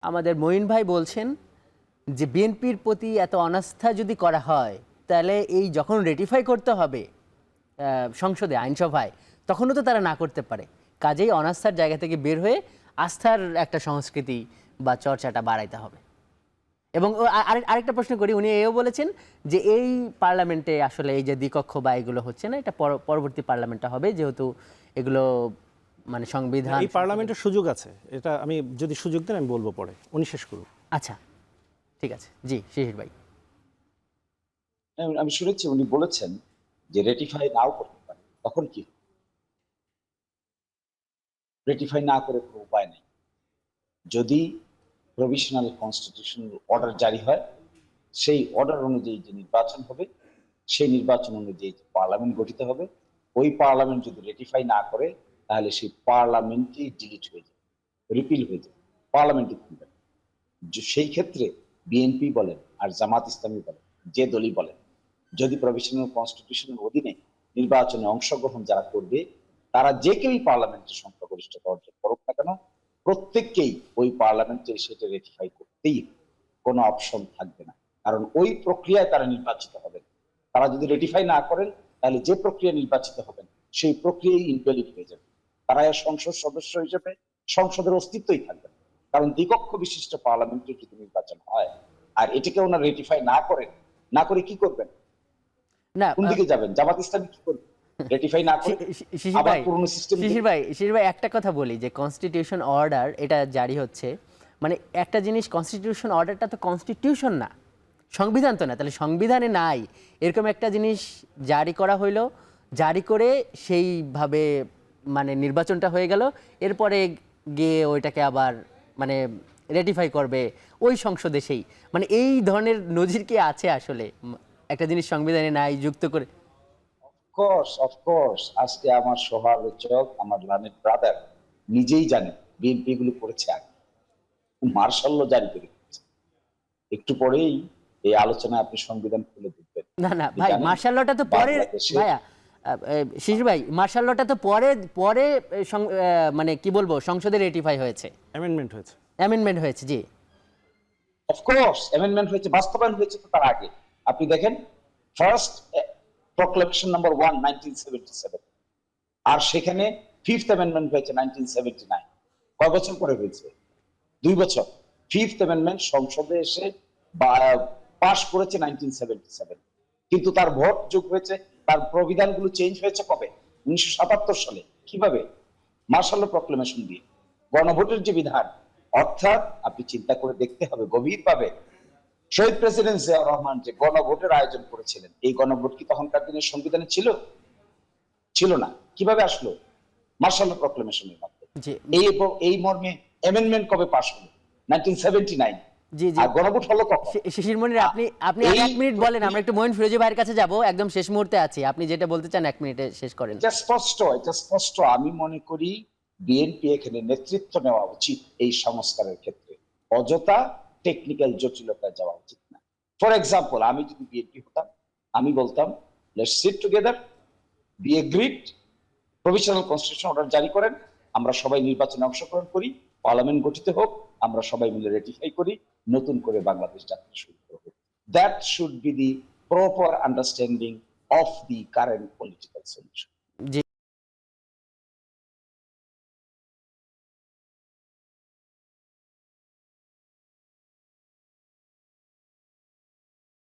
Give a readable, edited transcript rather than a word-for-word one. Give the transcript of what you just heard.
আমাদের মঈন ভাই বলছেন যে বিএনপির প্রতি এত অনাস্থা যদি করা হয় তাহলে এই যখন রেটিফাই করতে হবে সংসদে আইনসভায় তখনও তো তারা না করতে পারে। কাজেই অনাস্থার জায়গা থেকে বের হয়ে আস্থার একটা সংস্কৃতি বা চর্চাটা বাড়াইতে হবে। এবং আরেকটা প্রশ্ন করি, উনি এও বলেছেন যে এই পার্লামেন্টে আসলে এই যে দ্বিকক্ষ বা এগুলো হচ্ছে না, এটা পরবর্তী পার্লামেন্টটা হবে, যেহেতু এগুলো মানে সংবিধান এই পার্লামেন্টের সুযোগ আছে। এটা আমি যদি সুযোগ দেন আমি বলবো পরে, উনি শেষ করুন। আচ্ছা ঠিক আছে, জি শিশির ভাই। আমি শুনেছি উনি বলেছেন যে রেটিফাই নাও করতে পারে, তখন কি রেটিফাই না করে কোনো উপায় নেই। যদি প্রভিশনাল কনস্টিটিউশনাল অর্ডার জারি হয়, সেই অর্ডার অনুযায়ী যে নির্বাচন হবে, সেই নির্বাচন অনুযায়ী যে পার্লামেন্ট গঠিত হবে, ওই পার্লামেন্ট যদি রেটিফাই না করে তাহলে সেই পার্লামেন্টই ডিলিট হয়ে যাবে, রিপিল হয়ে যাবে, পার্লামেন্টই থাকবে না। সেই ক্ষেত্রে বিএনপি বলেন আর জামাত ইসলামী বলেন, যে দলই বলেন, যদি প্রভিশনাল কনস্টিটিউশনের অধীনে নির্বাচনে অংশগ্রহণ যারা করবে তারা যে কেউই পার্লামেন্টের সংখ্যাগরিষ্ঠতা অর্জন করুক না কেন, প্রত্যেককেই ওই পার্লামেন্টে সেটা রেটিফাই করতেই কোনো অপশন থাকবে না। কারণ ওই প্রক্রিয়ায় তারা নির্বাচিত হবেন। তারা যদি রেটিফাই না করেন তাহলে যে প্রক্রিয়া নির্বাচিত হবেন সেই প্রক্রিয়াই ইনভ্যালিড হয়ে যাবে। তারা সংসদ সদস্য হিসেবে সংসদের অস্তিত্বই থাকবে না। কারণ দ্বিকক্ষ বিশিষ্ট পার্লামেন্টের যদি নির্বাচন হয় আর এটাকে ওনারা রেটিফাই না করেন, না করে কি করবেন? না কোন দিকে যাবেন? জামাত ইসলামী কি করবে? রেটিফাই না করে আবার পুরনো সিস্টেম। শিশির ভাই একটা কথা বলি, যে কনস্টিটিউশন অর্ডার এটা জারি হচ্ছে, মানে একটা জিনিস, কনস্টিটিউশন অর্ডারটা তো কনস্টিটিউশন না, সংবিধান তো না, তাহলে সংবিধানে নাই এরকম একটা জিনিস জারি করা হইলো, জারি করে সেইভাবে মানে নির্বাচনটা হয়ে গেল, এরপরে গিয়ে ওইটাকে আবার মানে রেটিফাই করবে ওই সংসদে, সেই মানে এই ধরনের নজির কি আছে আসলে? একটা জিনিস সংবিধানে নাই যুক্ত করে। অফকোর্স আজকে আমার সমালোচক, আমার লানের ব্রাদার নিজেই জানে বিএনপি গুলো করেছে আগে, মার্শাল ল জারি করে দিয়েছে। একটু পরেই এই আলোচনায় আপনি সংবিধান খুলে দেখবেন। না না ভাই, মার্শাল লটা তো পরে ভাইয়া, শিশির ভাই মার্শাল লটা তো পরে পরে মানে কি বলবো সংসদে রেটিফাই হয়েছে, অ্যামেন্ডমেন্ট হয়েছে জি। অফকোর্স অ্যামেন্ডমেন্ট হয়েছে, বাস্তবায়ন হয়েছে তো তার আগে। আপনি দেখেন ফার্স্ট প্রক্লেমেশন নাম্বার 1 1977, আর সেখানে ফিফথ অ্যামেন্ডমেন্ট হয়েছে 1979। কয় বছর পরে হয়েছে? 2 বছর। ফিফথ অ্যামেন্ডমেন্ট সংসদে এসে পাস করেছে 1977, কিন্তু তার ভোট যোগ হয়েছে, তার প্রবিধানগুলো চেঞ্জ হয়েছে কবে? 1977 সালে। কিভাবে? মার্শাল ল প্রক্লেমেশন দিয়ে, গণভোটের যে বিধান। অর্থাৎ আপনি চিন্তা করে দেখতে হবে গভীরভাবে, শহীদ প্রেসিডেন্ট জিয়াউর রহমান যে গণভোটের আয়োজন করেছিলেন, এই গণভোট কি তখনকার দিনের সংবিধানে ছিল? ছিল না। কিভাবে আসলো? মার্শাল ল প্রক্লেমেশনের মাধ্যমে। এই মর্মে অ্যামেন্ডমেন্ট কবে পাস হলো? 1979। জি জি। আর গণভোট হলো কখন? শিশির মনির, আপনি আর এক মিনিট বলেন, আমরা একটু মঈন ফিরোজী ভাইয়ের কাছে যাব, একদম শেষ মুহূর্তে আছি, আপনি যেটা বলতে চান 1 মিনিটে শেষ করেন। এটা স্পষ্ট। আমি মনে করি বিএনপি এখানে নেতৃত্ব নেওয়া উচিত এই সংস্কারের ক্ষেত্রে, অযথা টেকনিক্যাল জটিলতা যাওয়া উচিত না। ফর এক্সাম্পল, আমি যদি বিএনপি হতাম, আমি বলতাম let's sit together, be agreed, provisional constitution order জারি করেন, আমরা সবাই নির্বাচনে অংশগ্রহণ করি, পার্লামেন্ট গঠিত হোক, আমরা সবাই মিলে রেটিফাই করি, নতুন করে বাংলাদেশ যাত্রা শুরু করব। That should be the proper understanding of the current political solution.